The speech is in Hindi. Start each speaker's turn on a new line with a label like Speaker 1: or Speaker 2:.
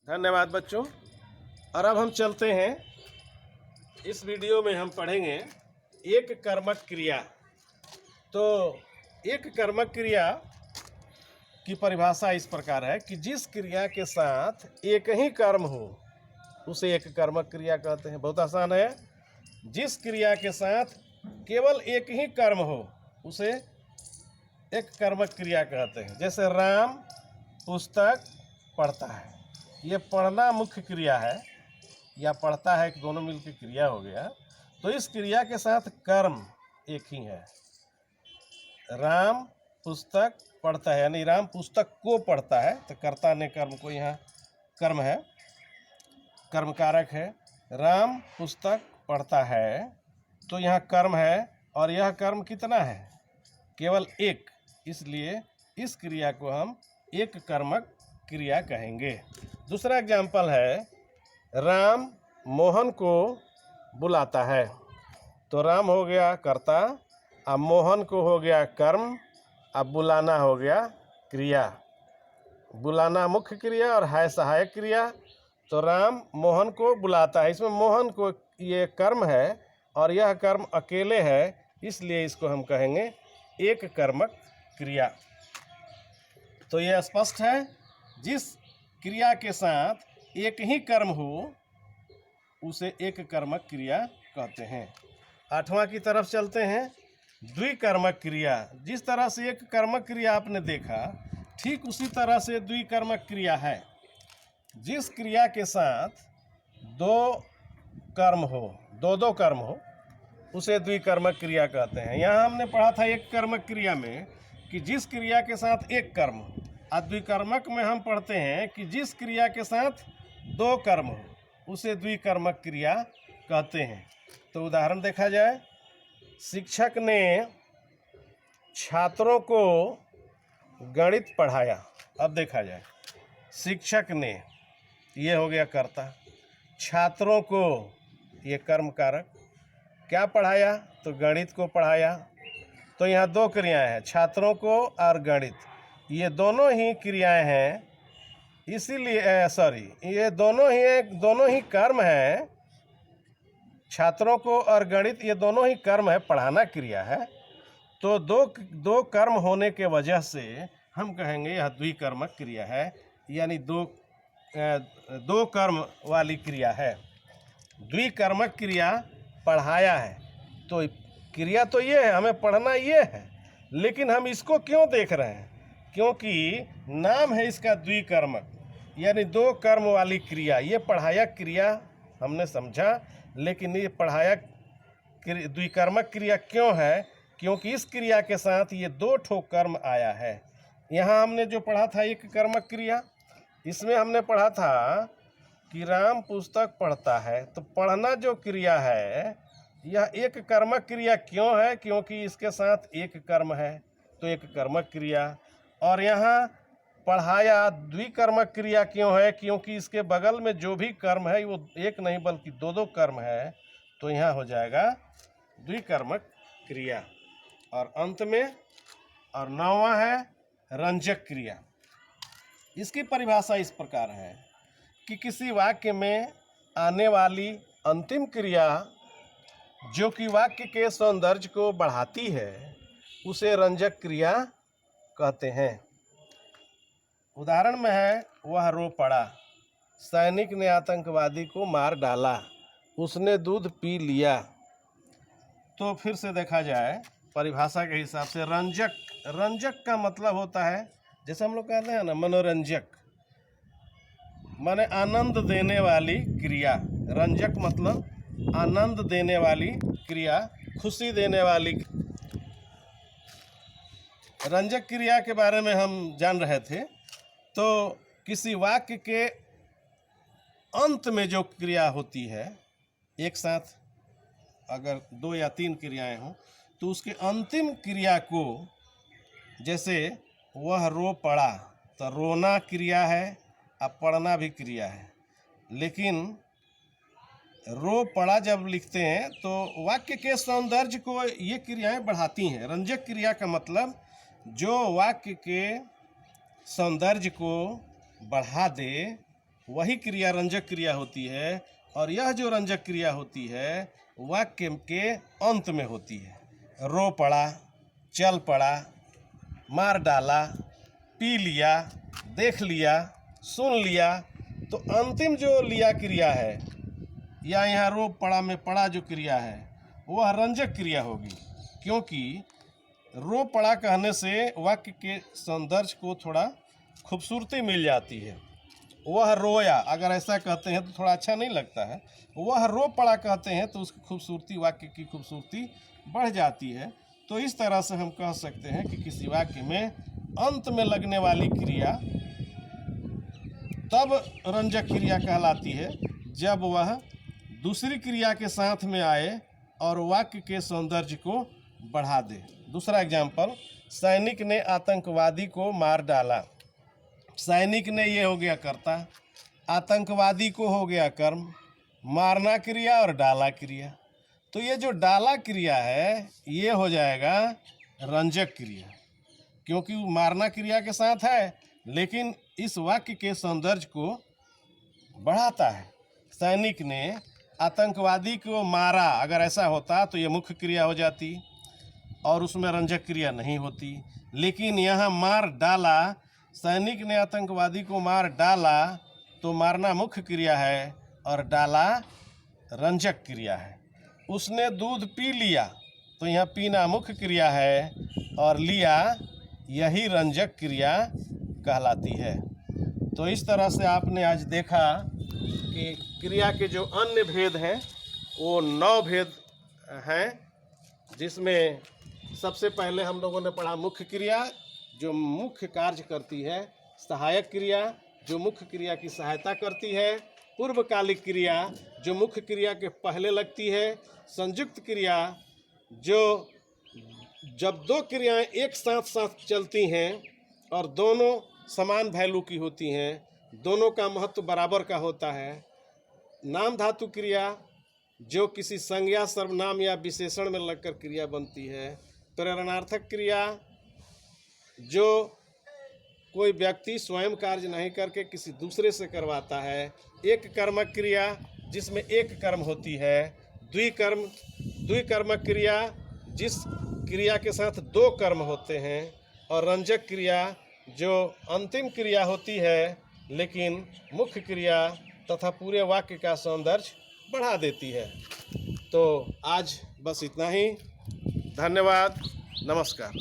Speaker 1: धन्यवाद बच्चों। और अब हम चलते हैं, इस वीडियो में हम पढ़ेंगे एक कर्मक क्रिया। तो एक कर्मक क्रिया की परिभाषा इस प्रकार है कि जिस क्रिया के साथ एक ही कर्म हो उसे एक कर्मक क्रिया कहते हैं। बहुत आसान है। जिस क्रिया के साथ केवल एक ही कर्म हो उसे एक कर्मक क्रिया कहते हैं। जैसे राम पुस्तक पढ़ता है, ये पढ़ना मुख्य क्रिया है या पढ़ता है, दोनों मिलकर क्रिया हो गया। तो इस क्रिया के साथ कर्म एक ही है। राम पुस्तक पढ़ता है यानी राम पुस्तक को पढ़ता है, तो कर्ता ने कर्म को यहाँ कर्म है, कर्म कारक है। राम पुस्तक पढ़ता है तो यहाँ कर्म है, और यह कर्म कितना है? केवल एक। इसलिए इस क्रिया को हम एक कर्मक क्रिया कहेंगे। दूसरा एग्जाम्पल है, राम मोहन को बुलाता है। तो राम हो गया कर्ता, अब मोहन को हो गया कर्म, अब बुलाना हो गया क्रिया। बुलाना मुख्य क्रिया और है सहायक क्रिया। तो राम मोहन को बुलाता है, इसमें मोहन को ये कर्म है और यह कर्म अकेले है, इसलिए इसको हम कहेंगे एक कर्मक क्रिया। तो यह स्पष्ट है, जिस क्रिया के साथ एक ही कर्म हो उसे एक कर्मक क्रिया कहते हैं। 8वां की तरफ चलते हैं, द्विकर्मक क्रिया। जिस तरह से एक कर्मक क्रिया आपने देखा, ठीक उसी तरह से द्विकर्मक क्रिया है। जिस क्रिया के साथ दो कर्म हो, दो कर्म हो, उसे द्विकर्मक क्रिया कहते हैं। यहाँ हमने पढ़ा था एक कर्मक क्रिया में कि जिस क्रिया के साथ एक कर्म हो, और द्विकर्मक में हम पढ़ते हैं कि जिस क्रिया के साथ दो कर्म हो उसे द्विकर्मक क्रिया कहते हैं। तो उदाहरण देखा जाए, शिक्षक ने छात्रों को गणित पढ़ाया। अब देखा जाए, शिक्षक ने, ये हो गया कर्ता, छात्रों को, ये कर्म कारक, क्या पढ़ाया? तो गणित को पढ़ाया। तो यहाँ दो क्रियाएं हैं, छात्रों को और गणित, ये दोनों ही क्रियाएं हैं, इसीलिए ये दोनों ही कर्म हैं। छात्रों को और गणित ये दोनों ही कर्म है, पढ़ाना क्रिया है। तो दो कर्म होने के वजह से हम कहेंगे यह द्विकर्मक क्रिया है, यानी दो कर्म वाली क्रिया है। द्विकर्मक क्रिया पढ़ाया है, तो क्रिया तो ये है, हमें पढ़ना ये है, लेकिन हम इसको क्यों देख रहे हैं? क्योंकि नाम है इसका द्विकर्मक, यानी दो कर्म वाली क्रिया। ये पढ़ाया क्रिया हमने समझा, लेकिन ये पढ़ाया द्विकर्मक क्रिया क्यों है? क्योंकि इस क्रिया के साथ ये दो ठो कर्म आया है। यहाँ हमने जो पढ़ा था एक कर्मक क्रिया, इसमें हमने पढ़ा था कि राम पुस्तक पढ़ता है। तो पढ़ना जो क्रिया है यह एक कर्मक क्रिया क्यों है? क्योंकि इसके साथ एक कर्म है, तो एक कर्मक क्रिया। और यहाँ पढ़ाया द्विकर्मक क्रिया क्यों है? क्योंकि इसके बगल में जो भी कर्म है वो एक नहीं बल्कि दो कर्म है, तो यहाँ हो जाएगा द्विकर्मक क्रिया। और अंत में और 9वां है रंजक क्रिया। इसकी परिभाषा इस प्रकार है कि किसी वाक्य में आने वाली अंतिम क्रिया जो कि वाक्य के सौंदर्य को बढ़ाती है उसे रंजक क्रिया कहते हैं। उदाहरण में है, वह रो पड़ा, सैनिक ने आतंकवादी को मार डाला, उसने दूध पी लिया। तो फिर से देखा जाए परिभाषा के हिसाब से, रंजक का मतलब होता है, जैसे हम लोग कहते हैं ना मनोरंजक, माने आनंद देने वाली क्रिया। रंजक मतलब आनंद देने वाली क्रिया, खुशी देने वाली। रंजक क्रिया के बारे में हम जान रहे थे। तो किसी वाक्य के अंत में जो क्रिया होती है, एक साथ अगर 2 या 3 क्रियाएं हों, तो उसके अंतिम क्रिया को, जैसे वह रो पड़ा, तो रोना क्रिया है, अब पढ़ना भी क्रिया है। लेकिन रो पड़ा जब लिखते हैं तो वाक्य के सौंदर्य को ये क्रियाएं बढ़ाती हैं। रंजक क्रिया का मतलब जो वाक्य के सौंदर्य को बढ़ा दे, वही क्रिया रंजक क्रिया होती है, और यह जो रंजक क्रिया होती है वाक्य के अंत में होती है। रो पड़ा, चल पड़ा, मार डाला, पी लिया, देख लिया, सुन लिया, तो अंतिम जो लिया क्रिया है या यहाँ रो पड़ा में पड़ा जो क्रिया है वह रंजक क्रिया होगी, क्योंकि रो पड़ा कहने से वाक्य के सौंदर्य को थोड़ा खूबसूरती मिल जाती है। वह रोया अगर ऐसा कहते हैं तो थोड़ा अच्छा नहीं लगता है, वह रो पड़ा कहते हैं तो उसकी खूबसूरती, वाक्य की खूबसूरती बढ़ जाती है। तो इस तरह से हम कह सकते हैं कि किसी वाक्य में अंत में लगने वाली क्रिया तब रंजक क्रिया कहलाती है जब वह दूसरी क्रिया के साथ में आए और वाक्य के सौंदर्य को बढ़ा दे। दूसरा एग्जाम्पल, सैनिक ने आतंकवादी को मार डाला। सैनिक ने ये हो गया कर्ता, आतंकवादी को हो गया कर्म, मारना क्रिया और डाला क्रिया। तो ये जो डाला क्रिया है ये हो जाएगा रंजक क्रिया, क्योंकि मारना क्रिया के साथ है लेकिन इस वाक्य के सौंदर्य को बढ़ाता है। सैनिक ने आतंकवादी को मारा, अगर ऐसा होता तो ये मुख्य क्रिया हो जाती और उसमें रंजक क्रिया नहीं होती। लेकिन यहाँ मार डाला, सैनिक ने आतंकवादी को मार डाला, तो मारना मुख्य क्रिया है और डाला रंजक क्रिया है। उसने दूध पी लिया, तो यहाँ पीना मुख्य क्रिया है और लिया यही रंजक क्रिया कहलाती है। तो इस तरह से आपने आज देखा कि क्रिया के जो अन्य भेद हैं वो 9 भेद हैं, जिसमें सबसे पहले हम लोगों ने पढ़ा मुख्य क्रिया जो मुख्य कार्य करती है, सहायक क्रिया जो मुख्य क्रिया की सहायता करती है, पूर्वकालिक क्रिया जो मुख्य क्रिया के पहले लगती है, संयुक्त क्रिया जो जब 2 क्रियाएं एक साथ चलती हैं और दोनों समान वैल्यू की होती हैं, दोनों का महत्व बराबर का होता है, नाम धातु क्रिया जो किसी संज्ञा, सर्वनाम या विशेषण में लगकर क्रिया बनती है, प्रेरणार्थक क्रिया जो कोई व्यक्ति स्वयं कार्य नहीं करके किसी दूसरे से करवाता है, एक कर्मक क्रिया जिसमें एक कर्म होती है, द्विकर्मक क्रिया जिस क्रिया के साथ 2 कर्म होते हैं, और रंजक क्रिया जो अंतिम क्रिया होती है लेकिन मुख्य क्रिया तथा पूरे वाक्य का सौंदर्य बढ़ा देती है। तो आज बस इतना ही। धन्यवाद, नमस्कार।